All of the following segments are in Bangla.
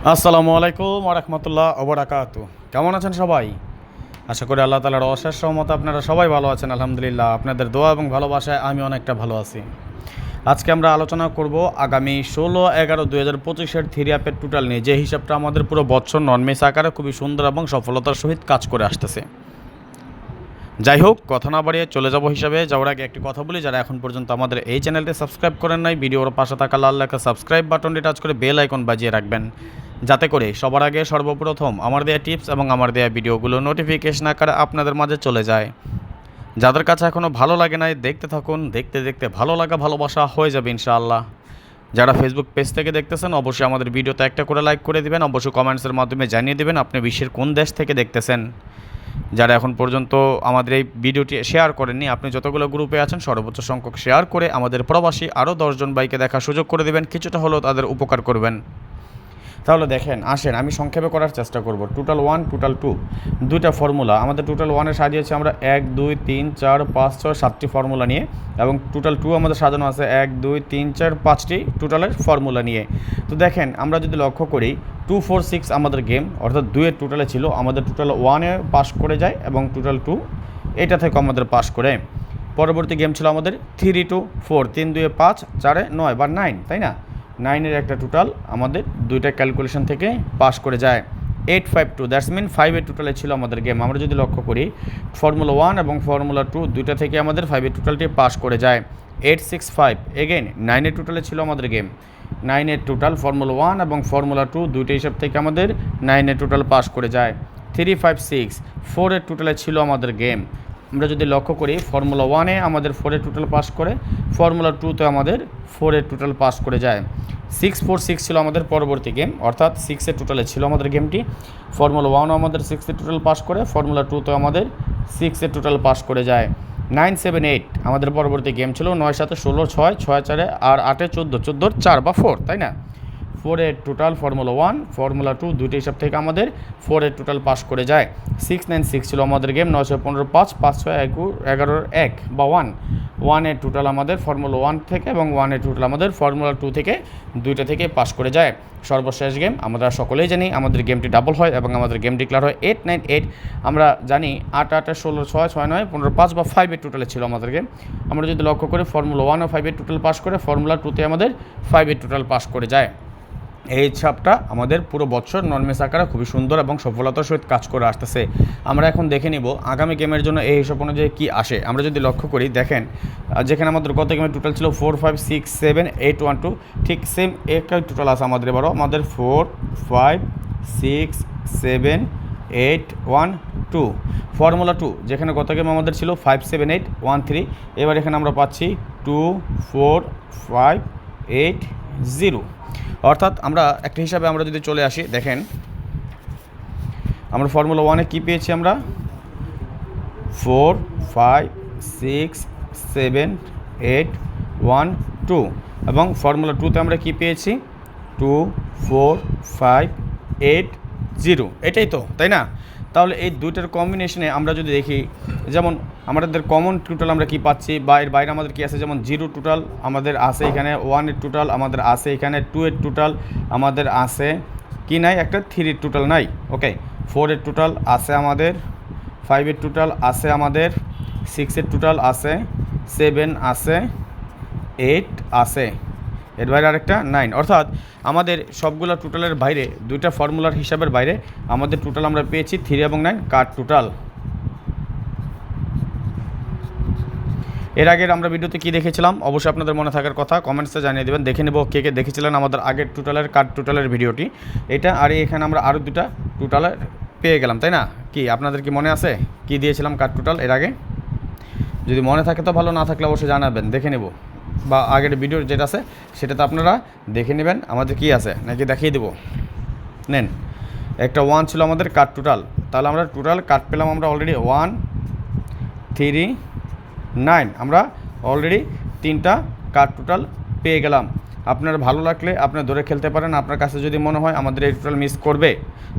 আসসালামু আলাইকুম ওয়া রাহমাতুল্লাহ ওয়া বারাকাতুহু। কেমন আছেন সবাই? আশা করি আল্লাহ তাআলার অশেষ রহমতে আপনারা সবাই ভালো আছেন। আলহামদুলিল্লাহ, আপনাদের দোয়া এবং ভালোবাসায় আমি অনেকটা ভালো আছি। আজকে আমরা আলোচনা করব আগামী 16/11/2025-এর থ্রি অ্যাপের টোটাল নিয়ে, যে হিসাবটা আমাদের পুরো বছর নন মিস আকারে খুবই সুন্দর এবং সফলতার সহিত কাজ করে আসতেছে। যাই হোক, কথা না বাড়িয়ে চলে যাব হিসাবে যাওয়ার আগে একটি কথা বলি, যারা এখন পর্যন্ত আমাদের এই চ্যানেলটি সাবস্ক্রাইব করেন নাই, ভিডিওর পাশে থাকা লাল লেখা সাবস্ক্রাইব বাটনটি টাচ করে বেল আইকন বাজিয়ে রাখবেন, যাতে করে সবার আগে সর্বপ্রথম আমার দেয়া টিপস এবং আমার দেয়া ভিডিওগুলো নোটিফিকেশন আকারে আপনাদের মাঝে চলে যায়। যাদের কাছে এখনও ভালো লাগে নাই, দেখতে থাকুন, দেখতে দেখতে ভালো লাগা ভালোবাসা হয়ে যাবে ইনশাআল্লাহ। যারা ফেসবুক পেজ থেকে দেখতেছেন অবশ্যই আমাদের ভিডিওতে একটা করে লাইক করে দিবেন, অবশ্যই কমেন্টসের মাধ্যমে জানিয়ে দেবেন আপনি বিশ্বের কোন দেশ থেকে দেখতেছেন। যারা এখন পর্যন্ত আমাদের এই ভিডিওটি শেয়ার করেননি, আপনি যতগুলো গ্রুপে আছেন সর্বোচ্চ সংখ্যক শেয়ার করে আমাদের প্রবাসী আরও 10জন ভাইকে দেখার সুযোগ করে দেবেন, কিছুটা হলেও তাদের উপকার করবেন। তাহলে দেখেন, আসেন আমি সংক্ষেপে করার চেষ্টা করব। টোটাল 1, টোটাল 2 দুইটা ফর্মুলা আমাদের টোটাল 1-এ সাজিয়েছি আমরা 1, 2, 3, 4, 5, 6, 7টি ফর্মুলা নিয়ে, এবং টোটাল 2 আমাদের সাজানো আছে 1, 2, 3, 4, 5টি টোটালের ফর্মুলা নিয়ে। তো দেখেন, আমরা যদি লক্ষ্য করি 2, 4, 6 আমাদের গেম, অর্থাৎ 2-এর টোটালে ছিল, আমাদের টোটাল 1-এ পাস করে যায় এবং টোটাল 2 এটা থেকে আমাদের পাস করে। পরবর্তী গেম ছিল আমাদের 3, 2, 4, 3, 2, 5, 4, 9 বা 9, তাই না? 9-এর একটা টোটাল আমাদের দুইটা ক্যালকুলেশন থেকে পাস করে যায়। 8, 5, 2 দ্যাটস মিন 5-এর টোটালে ছিল আমাদের গেম। আমরা যদি লক্ষ্য করি ফর্মুলা 1 এবং ফর্মুলা 2 দুইটা থেকে আমাদের 5-এর টোটালটি পাস করে যায়। 8, 6, 5 এগেইন 9-এর টোটালে ছিল আমাদের গেম। 9-এর টোটাল ফর্মুলা 1 এবং ফর্মুলা 2 দুইটা হিসাব থেকে আমাদের 9-এর টোটাল পাস করে যায়। 3, 5, 6 4-এর টোটালে ছিল আমাদের গেম। আমরা যদি লক্ষ্য করি ফর্মুলা 1-এ আমাদের 4-এর টোটাল পাস করে, ফর্মুলা 2-তে আমাদের 4-এর টোটাল পাস করে যায়। 6, 4, 6 ছিল আমাদের পরবর্তী গেম, অর্থাৎ 6-এর টোটালে ছিল আমাদের গেমটি। ফর্মুলা 1-ও আমাদের 6-এর টোটাল পাস করে, ফর্মুলা 2-তেও আমাদের 6-এর টোটাল পাস করে যায়। 9, 7, 8 আমাদের পরবর্তী গেম ছিল। 9, 7, 16, 6, 6, 4 আর 8, 14, 14, 4 বা 4, তাই না? 4-এর টোটাল ফর্মুলা 1, ফর্মুলা 2 দুইটি হিসাব থেকে আমাদের 4-এর টোটাল পাস করে যায়। 6, 9, 6 ছিল আমাদের গেম। 9, 6, 15, 5, 5, 6, 11, 1 বা 1। 1-এর টোটাল আমাদের ফর্মুলা 1 থেকে এবং 1-এর টোটাল আমাদের ফর্মুলা 2 থেকে দুইটা থেকে পাস করে যায়। সর্বশেষ গেম আমরা সকলেই জানি আমাদের গেমটি ডাবল হয় এবং আমাদের গেম ডিক্লেয়ার হয় 8, 9, 8। আমরা জানি 8, 8, 16, 6, 6, 9, 15, 5 বা 5-এর টোটালে ছিল আমাদের গেম। আমরা যদি লক্ষ্য করি ফর্মুলা 1 ও 5-এর টোটাল পাস করে, ফর্মুলা 2-তে আমাদের 5-এর টোটাল পাস করে যায়। এই হিসাবটা আমাদের পুরো বছর নন মিস আকারে খুবই সুন্দর এবং সফলতার সহিত কাজ করে আসতেছে। আমরা এখন দেখে নিব আগামী গেমের জন্য এই হিসাব অনুযায়ী কী আসে। আমরা যদি লক্ষ্য করি, দেখেন যেখানে আমাদের গত গেমের টোটাল ছিল 4, 5, 6, 7, 8, 1, 2, ঠিক সেম একটাই টোটাল আছে আমাদের এবারও। আমাদের 4, 5, 6, 7, 8, 1, 2। ফর্মুলা 2 যেখানে গত গেম আমাদের ছিল 5, 7, 8, 1, 3, এবার এখানে আমরা পাচ্ছি 2, 4, 5, 8, 0। অর্থাৎ আমরা একটা হিসাবে আমরা যদি চলে আসি, দেখেন আমরা ফর্মুলা 1-এ কী পেয়েছি, আমরা 4, 5, 6, 7, 8, 1, 2, এবং ফর্মুলা 2-তে আমরা কী পেয়েছি 2, 4, 5, 8, 0। এটাই তো, তাই না? তাহলে এই দুইটার কম্বিনেশনে আমরা যদি দেখি, যেমন আমাদের কমন টোটাল আমরা কি পাচ্ছি বা এর বাইরে আমাদের কি আছে, যেমন 0 টোটাল আমাদের আছে এখানে, 1-এর টোটাল আমাদের আছে এখানে, 2-এর টোটাল আমাদের আছে কি নাই, একটা 3-এর টোটাল নাই, ওকে। 4-এর টোটাল আছে আমাদের, 5-এর টোটাল আছে আমাদের, 6-এর টোটাল আছে, 7 আছে, 8 আছে, এর বাইরে আরেকটা 9। অর্থাৎ আমাদের সবগুলো টোটালের বাইরে, দুইটা ফর্মুলার হিসাবের বাইরে আমাদের টোটাল আমরা পেয়েছি 3 এবং 9 কার টোটাল। এর আগের আমরা ভিডিওতে কী দেখেছিলাম অবশ্যই আপনাদের মনে থাকার কথা, কমেন্টসে জানিয়ে দেবেন। দেখে নেব কে কে দেখেছিলেন আমাদের আগের টোটালের কার টোটালের ভিডিওটি এটা। আর এখানে আমরা আরও দুটা টোটালের পেয়ে গেলাম, তাই না? কি আপনাদের কি মনে আছে কি দিয়েছিলাম কার টোটাল এর আগে? যদি মনে থাকে তো ভালো, না থাকলে অবশ্যই জানাবেন, দেখে নেব। বা আগের ভিডিওর যেটা আছে সেটাতে আপনারা দেখে নেবেন আমাদের কি আছে, নাকি দেখিয়ে দেবো। নেন, একটা 1 ছিল আমাদের কাট টোটাল, তাহলে আমরা টোটাল কাট পেলাম আমরা অলরেডি 1, 3, 9। আমরা অলরেডি 3টা কাট টোটাল পেয়ে গেলাম। আপনার ভালো লাগলে আপনি ধরে খেলতে পারেন। আপনার কাছে যদি মনে হয় আমাদের এই টোটাল মিস করবে,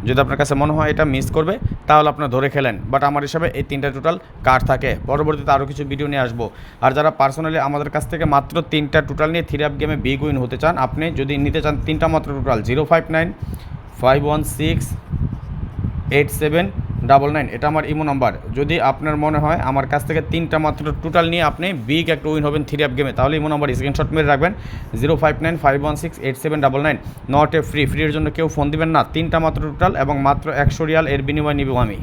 যদি আপনার কাছে মনে হয় এটা মিস করবে, তাহলে আপনার ধরে খেলেন। বাট আমার হিসাবে এই 3টা টোটাল কাট থাকে। পরবর্তীতে আরও কিছু ভিডিও নিয়ে আসবো। আর যারা পার্সোনালি আমাদের কাছ থেকে মাত্র 3টা টোটাল নিয়ে থ্রি আপ গেমে বিগ উইন হতে চান, আপনি যদি নিতে চান 3টা মাত্র টোটাল 0, 5, 9, 5168799, এটা আমার ইমো নাম্বার। যদি আপনার মনে হয় আমার কাছ থেকে 3টা মাত্র টোটাল নিয়ে আপনি বিগ একটা উইন হবেন 3 অ্যাপ গেমে, তাহলে ইমো নাম্বার স্ক্রিনশট মেরে রাখবেন 0595168799। নট এ ফ্রির জন্য কেউ ফোন দিবেন না। 3টা মাত্র টোটাল এবং মাত্র 100 রিয়াল এর বিনিময়ে নিব আমি।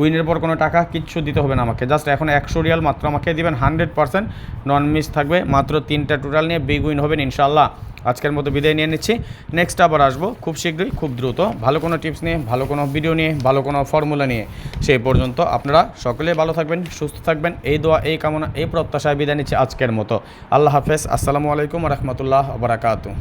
উইনের পর কোনো টাকা কিচ্ছু দিতে হবে না আমাকে, জাস্ট এখন 100 রিয়াল মাত্র আমাকে দিবেন, 100% নন মিস থাকবে। মাত্র 3টা টোটাল নিয়ে বিগ উইন হবেন ইনশাআল্লাহ। আজকের মতো বিদায় নিয়ে নিচ্ছি, নেক্সট আবার আসবো খুব শীঘ্রই, খুব দ্রুত, ভালো কোনো টিপস নিয়ে, ভালো কোনো ভিডিও নিয়ে, ভালো কোনো ফর্মুলা নিয়ে। সেই পর্যন্ত আপনারা সকলেই ভালো থাকবেন, সুস্থ থাকবেন, এই দোয়া, এই কামনা, এই প্রত্যাশায় বিদায় নিচ্ছি আজকের মতো। আল্লাহ হাফেজ, আসসালামু আলাইকুম রহমতুল্লাহ বারাকাতুহু।